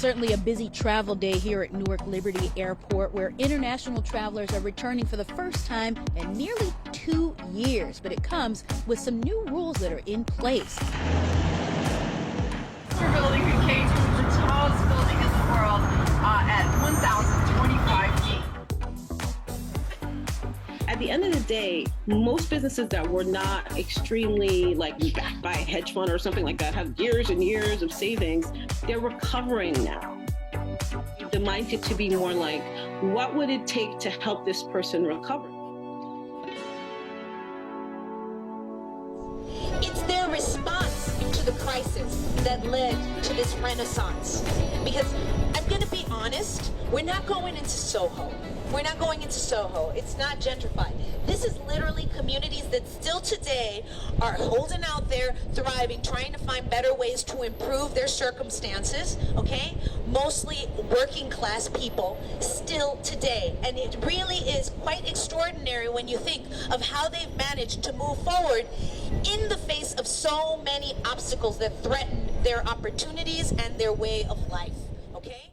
Certainly a busy travel day here at Newark Liberty Airport, where international travelers are returning for the first time in nearly 2 years. But it comes with some new rules that are in place. We're building contains the tallest building in the world at 1,025 feet. At the end of the day, most businesses that were not extremely backed by a hedge fund or something like that have years and years of savings. They're recovering now. The mindset to be more like, what would it take to help this person recover? It's their response to the crisis that led to this renaissance. Because I'm going to be honest, we're not going into Soho. We're not going into Soho. It's not gentrified. This is literally communities that still today are holding out there, thriving, trying to find better ways to improve their circumstances, okay? Mostly working class people still today. And it really is quite extraordinary when you think of how they've managed to move forward in the face of so many obstacles that threaten their opportunities and their way of life, okay?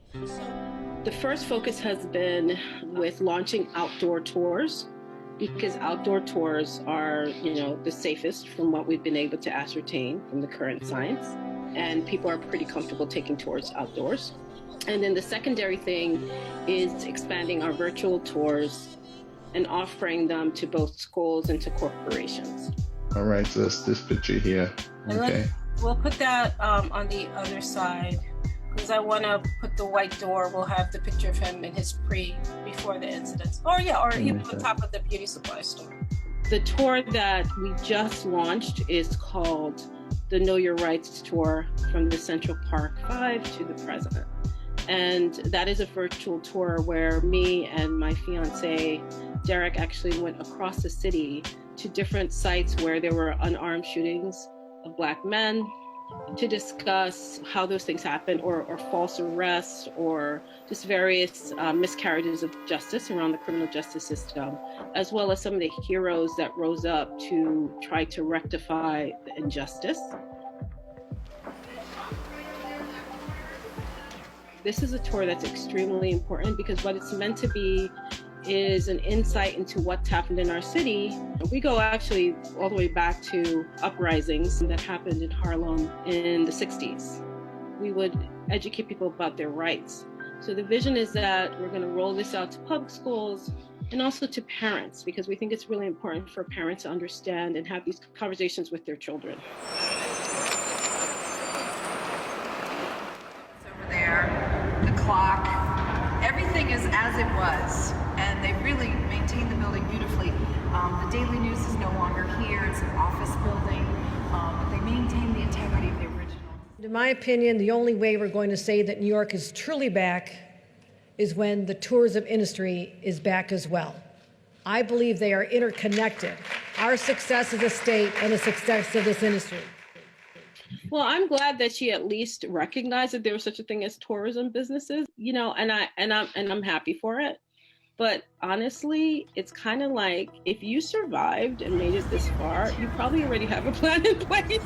The first focus has been with launching outdoor tours, because outdoor tours are, the safest from what we've been able to ascertain from the current science, and people are pretty comfortable taking tours outdoors. And then the secondary thing is expanding our virtual tours and offering them to both schools and to corporations. All right, so it's this picture here. Okay. We'll put that on the other side, because I want to put the white door. We'll have the picture of him in his before the incident. Or even on top of the beauty supply store. The tour that we just launched is called the Know Your Rights Tour from the Central Park 5 to the present. And that is a virtual tour where me and my fiance, Derek, actually went across the city to different sites where there were unarmed shootings of Black men, to discuss how those things happen, or false arrests, or just various miscarriages of justice around the criminal justice system, as well as some of the heroes that rose up to try to rectify the injustice. This is a tour that's extremely important because what it's meant to be is an insight into what's happened in our city. We go actually all the way back to uprisings that happened in Harlem in the 60s. We would educate people about their rights. So the vision is that we're going to roll this out to public schools and also to parents, because we think it's really important for parents to understand and have these conversations with their children. Over there, the clock, everything is as it was. And they really maintained the building beautifully. The Daily News is no longer here. It's an office building. But they maintain the integrity of the original. In my opinion, the only way we're going to say that New York is truly back is when the tourism industry is back as well. I believe they are interconnected. Our success as a state and the success of this industry. Well, I'm glad that she at least recognized that there was such a thing as tourism businesses, and I'm happy for it. But honestly, it's kind of like, if you survived and made it this far, you probably already have a plan in place.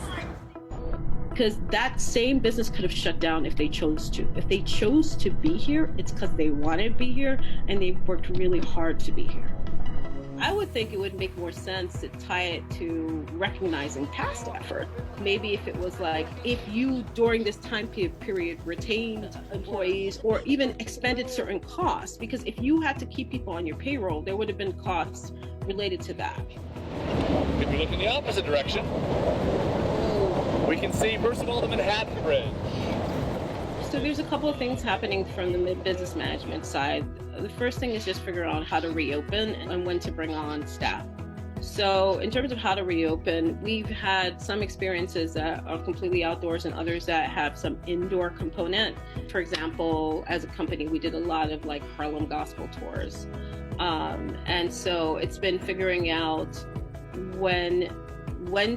Because that same business could have shut down if they chose to. If they chose to be here, it's because they wanted to be here and they worked really hard to be here. I would think it would make more sense to tie it to recognizing past effort. Maybe if it was like, if you during this time period retained employees or even expended certain costs, because if you had to keep people on your payroll, there would have been costs related to that. If we look in the opposite direction, we can see, first of all, the Manhattan Bridge. So there's a couple of things happening from the business management side. The first thing is just figuring out how to reopen and when to bring on staff. So in terms of how to reopen, we've had some experiences that are completely outdoors and others that have some indoor component. For example, as a company, we did a lot of Harlem gospel tours. And so it's been figuring out when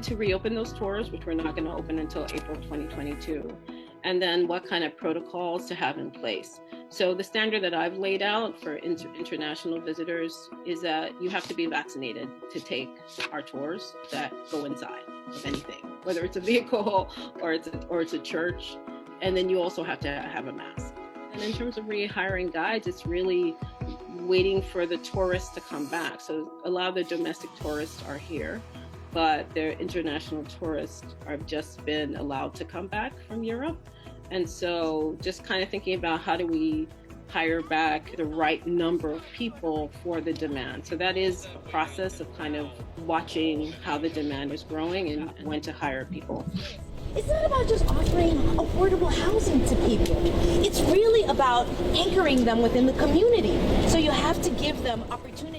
to reopen those tours, which we're not going to open until April 2022. And then what kind of protocols to have in place. So the standard that I've laid out for international visitors is that you have to be vaccinated to take our tours that go inside of anything, whether it's a vehicle or it's a church. And then you also have to have a mask. And in terms of rehiring guides, it's really waiting for the tourists to come back. So a lot of the domestic tourists are here, but their international tourists have just been allowed to come back from Europe. And so just kind of thinking about how do we hire back the right number of people for the demand. So that is a process of kind of watching how the demand is growing and when to hire people. It's not about just offering affordable housing to people. It's really about anchoring them within the community. So you have to give them opportunities.